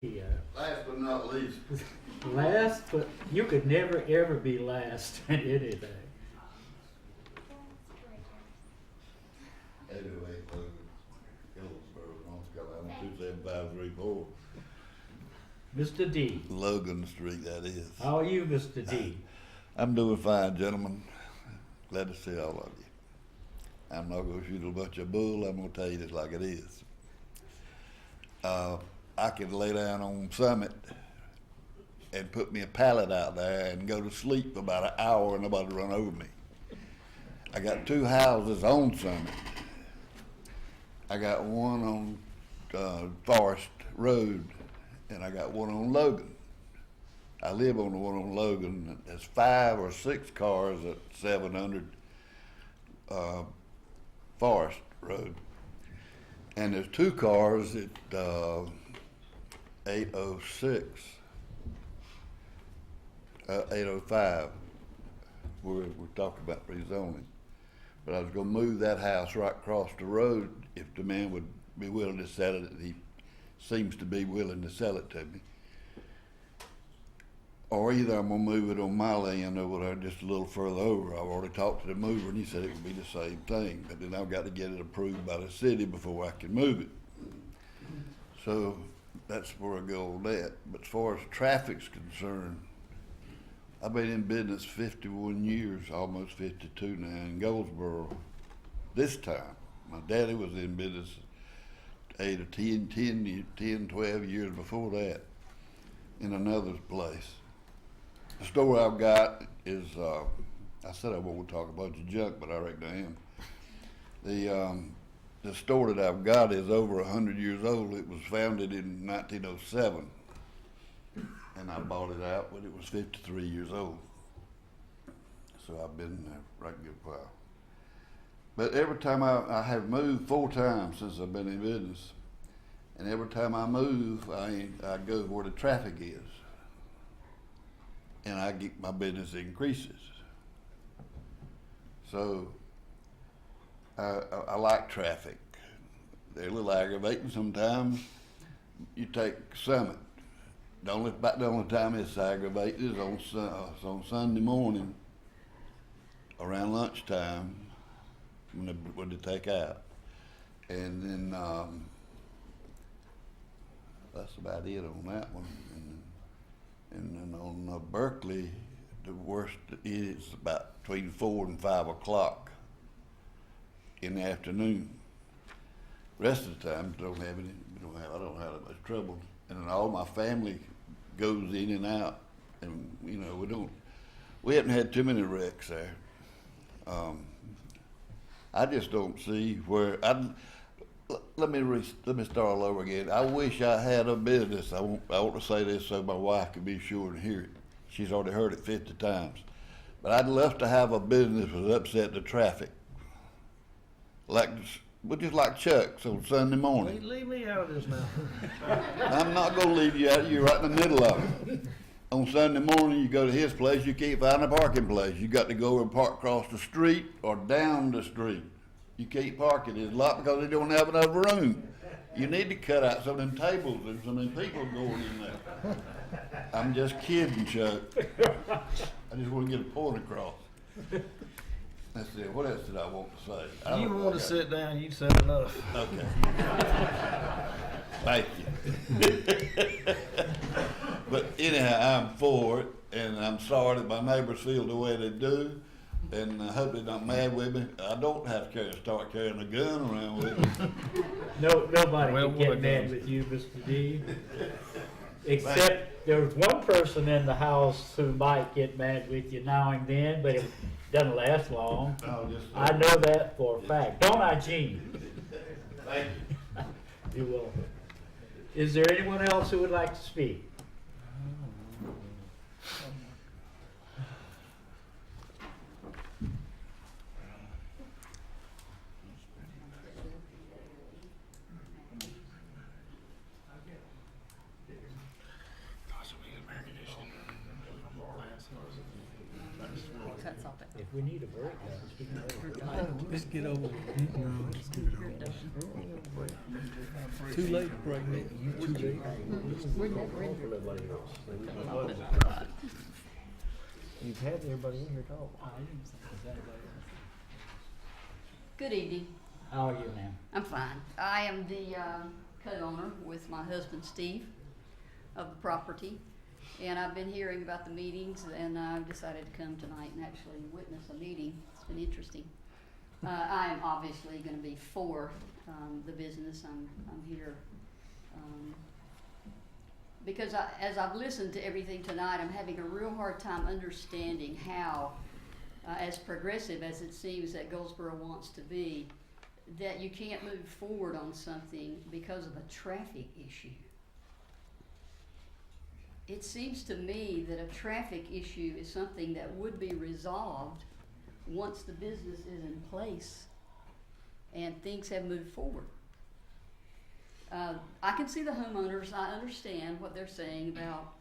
Yeah. Last but not least, Last, but you could never ever be last in anything. 808 Logan, Goldsboro, North Carolina, 27534. Mr. D. Logan Street, that is. How are you, Mr. D? I'm doing fine, gentlemen. Glad to see all of you. I'm not going to shoot a bunch of bull. I'm going to tell you this like it is. I could lay down on Summit and put me a pallet out there and go to sleep for about an hour and nobody run over me. I got two houses on Summit. I got one on Forest Road and I got one on Logan. I live on the one on Logan. There's 5 or 6 cars at 700 Forest Road. And there's 2 cars at 805, where we're talking about rezoning. But I was gonna move that house right across the road if the man would be willing to sell it. He seems to be willing to sell it to me. Or either I'm gonna move it on my land over there just a little further over. I've already talked to the mover and he said it would be the same thing, but then I've got to get it approved by the city before I can move it. So that's where I go on that. But as far as traffic's concerned, I've been in business 51 years, almost 52 now in Goldsboro. This time, my daddy was in business 8 or 10, 12 years before that in another place. The store I've got is, I said I won't talk about your junk, but I reckon I am. The store that I've got is over 100 years old. It was founded in 1907, and I bought it out when it was 53 years old. So I've been there right a good while. But every time I have moved 4 times since I've been in business, and every time I move, I go where the traffic is. And I get my business increases. So I like traffic. They're a little aggravating sometimes. You take Summit. About the only time it's aggravating is on Sunday morning around lunchtime when they take out. And then that's about it on that one. And then on Berkeley, the worst is about between 4 and 5 o'clock in the afternoon. Rest of the time, I don't have that much trouble. And then all my family goes in and out, and we haven't had too many wrecks there. I just don't see where. Let me start all over again. I wish I had a business. I want to say this so my wife can be sure and hear it. She's already heard it 50 times. But I'd love to have a business that would upset the traffic. Just like Chuck's on Sunday morning. Leave me out of this now. I'm not going to leave you out. You're right in the middle of it. On Sunday morning, you go to his place, you can't find a parking place. You got to go and park across the street or down the street. You can't park in his lot because they don't have enough room. You need to cut out some of them tables. There's so many people going in there. I'm just kidding, Chuck. I just want to get a point across. Let's see, what else did I want to say? You want to sit down, you said enough. Okay. Thank you. But anyhow, I'm for it, and I'm sorry that my neighbors feel the way they do. And I hope they're not mad with me. I don't have to start carrying a gun around with me. Nobody Well, can get what mad guns? with you, Mr. D. Except there's one person in the house who might get mad with you now and then, but it doesn't last long. I know that for a fact. Don't I, Gene? Thank you. You're welcome. Is there anyone else who would like to speak? Cuts off at If If we need a break, guys, we can have a break. Let's get over it. No, let's get it over. Too late to break, Nick. You too late. You've had everybody in here talk. Good evening. How are you, ma'am? I'm fine. I am the co-owner with my husband Steve of the property, and I've been hearing about the meetings, and I've decided to come tonight and actually witness a meeting. It's been interesting. I am obviously going to be for the business. I'm here because as I've listened to everything tonight, I'm having a real hard time understanding how, as progressive as it seems that Goldsboro wants to be, that you can't move forward on something because of a traffic issue. It seems to me that a traffic issue is something that would be resolved once the business is in place and things have moved forward. I can see the homeowners. I understand what they're saying about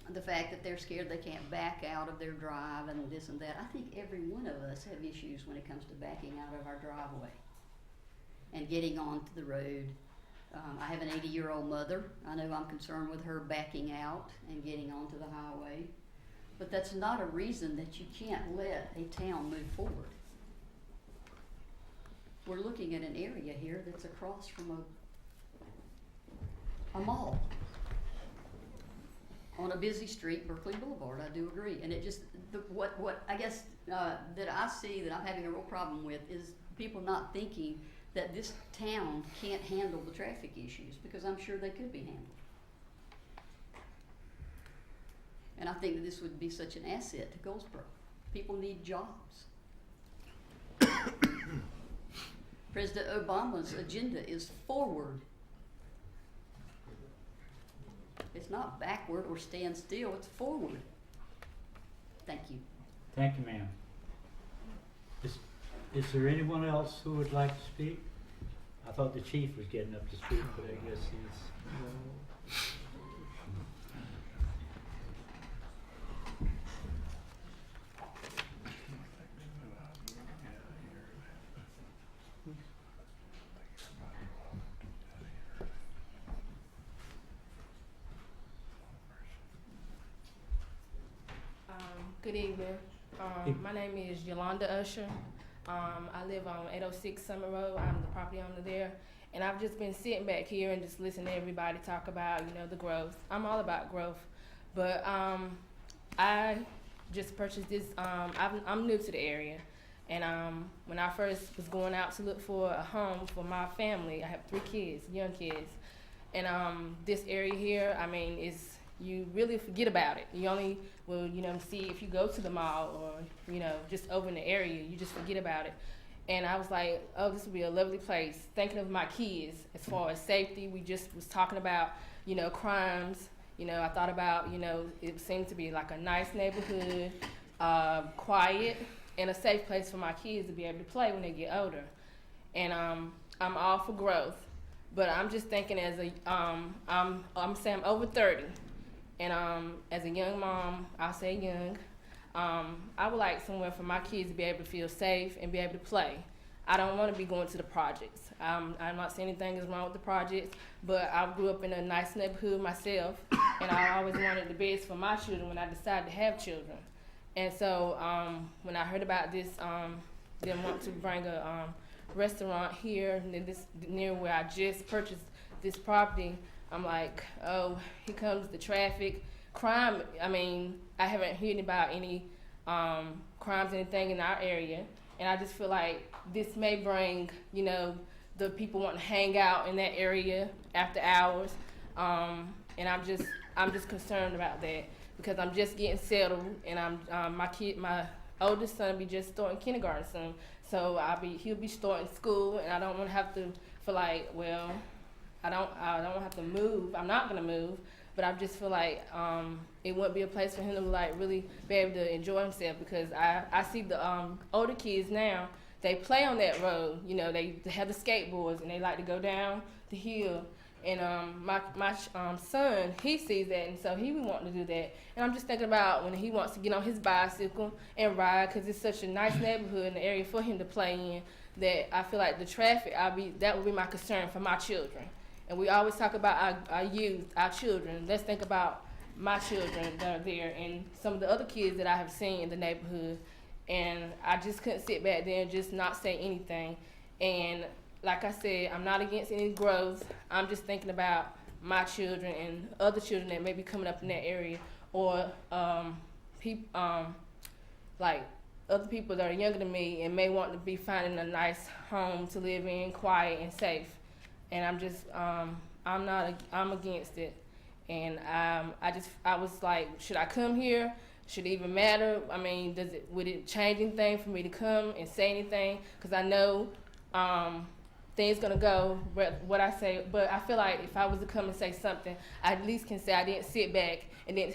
the fact that they're scared they can't back out of their drive and this and that. I think every one of us have issues when it comes to backing out of our driveway and getting onto the road. I have an 80-year-old mother. I know I'm concerned with her backing out and getting onto the highway. But that's not a reason that you can't let a town move forward. We're looking at an area here that's across from a mall on a busy street, Berkeley Boulevard. I do agree. And it just, what I guess that I see that I'm having a real problem with is people not thinking that this town can't handle the traffic issues, because I'm sure they could be handled. And I think that this would be such an asset to Goldsboro. People need jobs. President Obama's agenda is forward. It's not backward or stand still, it's forward. Thank you. Thank you, ma'am. Is there anyone else who would like to speak? I thought the chief was getting up to speak, but I guess he's... Good evening. My name is Yolanda Usher. I live on 806 Summer Road. I'm the property owner there. And I've just been sitting back here and just listening to everybody talk about, the growth. I'm all about growth. But I just purchased this. I'm new to the area. And when I first was going out to look for a home for my family, I have 3 kids, young kids. And this area here, you really forget about it. You only will, see if you go to the mall or, just over in the area, you just forget about it. And I was like, oh, this would be a lovely place. Thinking of my kids as far as safety, we just was talking about, crimes. I thought about, it seemed to be like a nice neighborhood, quiet, and a safe place for my kids to be able to play when they get older. And I'm all for growth, but I'm just thinking as I'm over 30. And as a young mom, I'll say young, I would like somewhere for my kids to be able to feel safe and be able to play. I don't want to be going to the projects. I'm not saying anything is wrong with the projects, but I grew up in a nice neighborhood myself, and I always wanted the best for my children when I decided to have children. And so when I heard about this, them want to bring a restaurant here near where I just purchased this property, I'm like, oh, here comes the traffic. Crime, I haven't heard about any crimes, anything in our area. And I just feel like this may bring, the people wanting to hang out in that area after hours. And I'm just concerned about that because I'm just getting settled, and my oldest son will be just starting kindergarten soon. So he'll be starting school, and I don't want to have to feel like, well, I don't have to move. I'm not gonna move, but I just feel like it wouldn't be a place for him to really be able to enjoy himself, because I see the older kids now. They play on that road. They have the skateboards and they like to go down the hill, And my son, he sees that, and so he be wanting to do that. And I'm just thinking about when he wants to get on his bicycle and ride, because it's such a nice neighborhood and area for him to play in, that I feel like the traffic, that would be my concern for my children. And we always talk about our youth, our children. Let's think about my children that are there and some of the other kids that I have seen in the neighborhood. And I just couldn't sit back there and just not say anything. And like I said, I'm not against any growth. I'm just thinking about my children and other children that may be coming up in that area, or like other people that are younger than me and may want to be finding a nice home to live in, quiet and safe. And I'm just, I'm against it. And I was like, should I come here? Should it even matter? I mean, would it change anything for me to come and say anything? Because I know things gonna go what I say, but I feel like if I was to come and say something, I at least can say I didn't sit back and didn't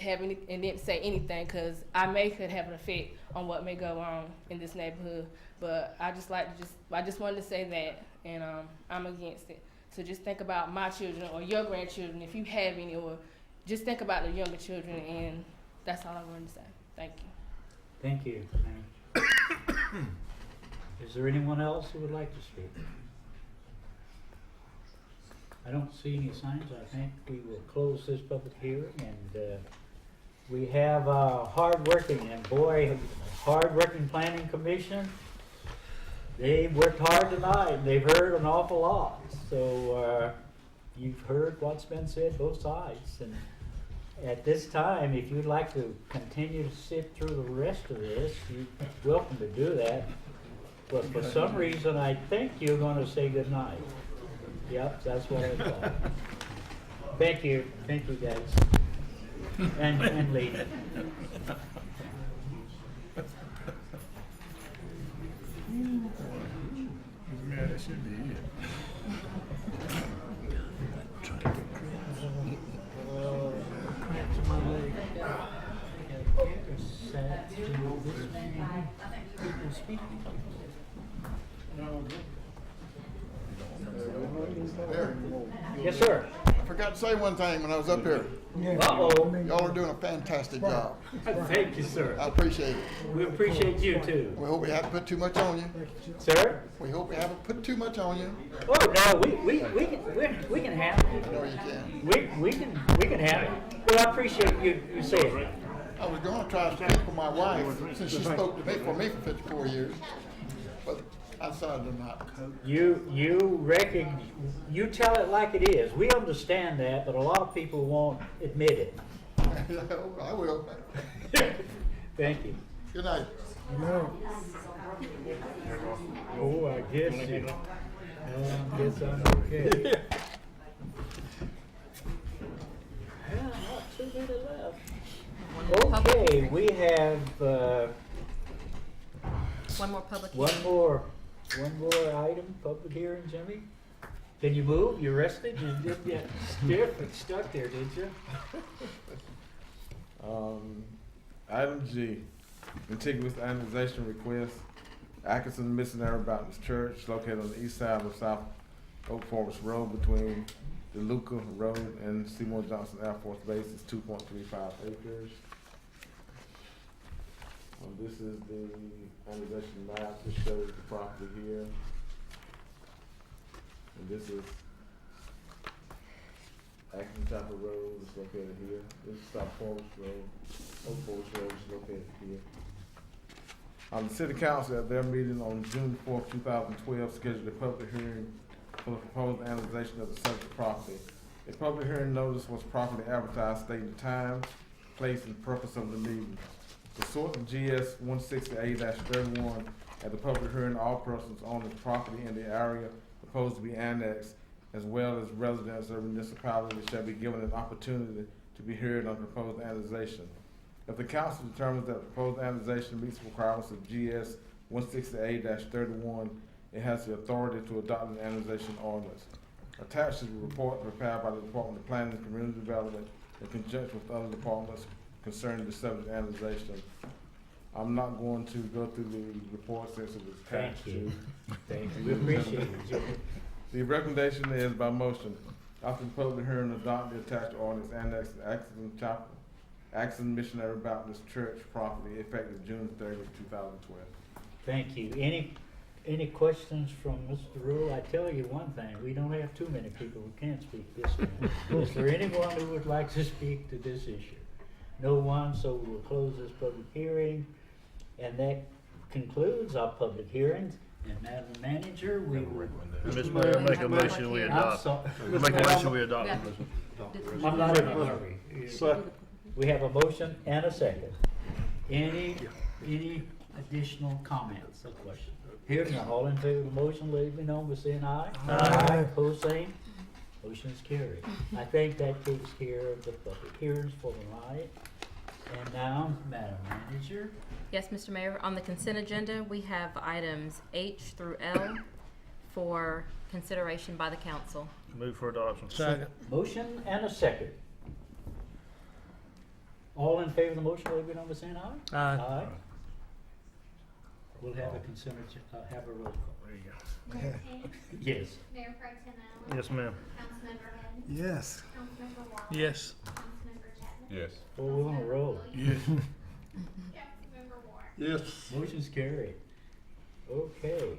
say anything, because could have an effect on what may go on in this neighborhood. But I just wanted to say that, and I'm against it. So just think about my children or your grandchildren if you have any, or just think about the younger children, and that's all I wanted to say. Thank you. Thank you. Is there anyone else who would like to speak? I don't see any signs. I think we will close this public hearing, and we have hard-working planning commission. They worked hard tonight, and they've heard an awful lot. So you've heard what's been said, both sides. And at this time, if you'd like to continue to sit through the rest of this, you're welcome to do that. But for some reason, I think you're going to say good night. Yep, that's what I thought. Thank you, guys, and lady. Yeah, that should be it. Cramps in my leg. Yes, sir. I forgot to say one thing when I was up here. Uh-oh. Y'all are doing a fantastic job. Thank you, sir. I appreciate it. We appreciate you, too. We hope we haven't put too much on you. Sir? We hope we haven't put too much on you. Oh, no, we can handle it. No, you can. We can handle it. Well, I appreciate you saying that. I was going to try to speak for my wife, since she spoke to me for 54 years, but I decided not. You tell it like it is. We understand that, but a lot of people won't admit it. I will. Thank you. Good night. Oh, I guess you. I guess I'm okay. Well, not too many left. Okay, we have One more public one hearing. more item, public hearing, Jimmy. Can you move? You rested? You didn't get stiff and stuck there, did you? Item G, contiguous annexation request, Atkinson Missionary Baptist Church, located on the east side of South Oak Forest Road between DeLuca Road and Seymour Johnson Air Force Base. Is 2.35 acres. This is the annexation map that shows the property here. And this is Atkinson Chapel Road is located here. This is South Forest Road. Oak Forest Road is located here. The City Council at their meeting on June 4th, 2012 scheduled a public hearing for the proposed annexation of the subject property. A public hearing notice was properly advertised stating the time, place, and purpose of the meeting. Pursuant to GS 160A-31, at the public hearing, all persons owning the property in the area proposed to be annexed, as well as residents of the municipality, shall be given an opportunity to be heard on proposed annexation. If the council determines that the proposed annexation meets the requirements of GS 160A-31, it has the authority to adopt an annexation ordinance. Attached is a report prepared by the Department of Planning and Community Development in conjunction with other departments concerning the subject annexation. I'm not going to go through the report since it was attached Thank you. to. Thank you. We appreciate it, Jimmy. The recommendation is by motion After the public hearing, adopt the attached ordinance annexing Acton Chapel, Acton Missionary Baptist Church property effective June 30th, 2012. Thank you. Any questions from Mr. Rule? I tell you one thing, we don't have too many people who can speak this one. Is there anyone who would like to speak to this issue? No one, so we'll close this public hearing. And that concludes our public hearings. And Madam Manager, we will. Mr. Mayor, make a motion we I'm adopt. sorry. Make a motion we adopt. I'm not in a hurry. We have a motion and a second. Any additional comments or questions? Hearing none, all in favor of the motion, let it be known by saying aye. Aye. Opposed, same. Motion is carried. I think that takes care of the public hearings for the night. And now, Madam Manager. Yes, Mr. Mayor, on the consent agenda, we have items H through L for consideration by the council. Move for adoption. Second. Motion and a second. All in favor of the motion, let it be known by saying aye. Aye. We'll have a consent, have a roll call. There you go. Mayor King, Yes. Mayor Pro Tem Allen, Yes, ma'am. Councilmember Head, Yes. Councilmember Wallace, Yes. Councilmember Chapman, Yes. Oh, we're on a roll. Yes. Councilmember Ward. Yes. Motion's carried. Okay.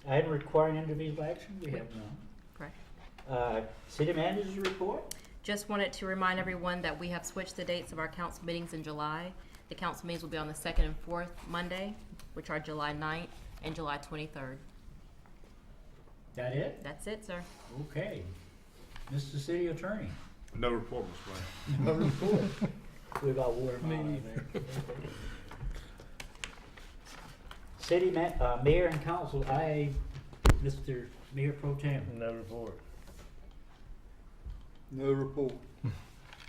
Item requiring individual action, we have none. Correct. City manager's report? Just wanted to remind everyone that we have switched the dates of our council meetings in July. The council meetings will be on the 2nd and 4th Monday, which are July 9th and July 23rd. That it? That's it, sir. Okay. Mr. City Attorney? No report, Mr. Mayor. No report. We about wore him out, I think. Okay. City mayor and council, Mr. Mayor Pro Tem. No report. No report.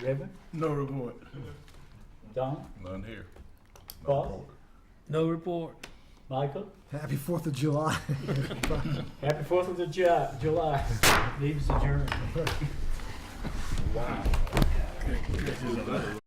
Reverend? No report. Don? None here. Paul? No report. Michael? Happy 4th of July. Happy 4th of July. Meeting's adjourned. Wow.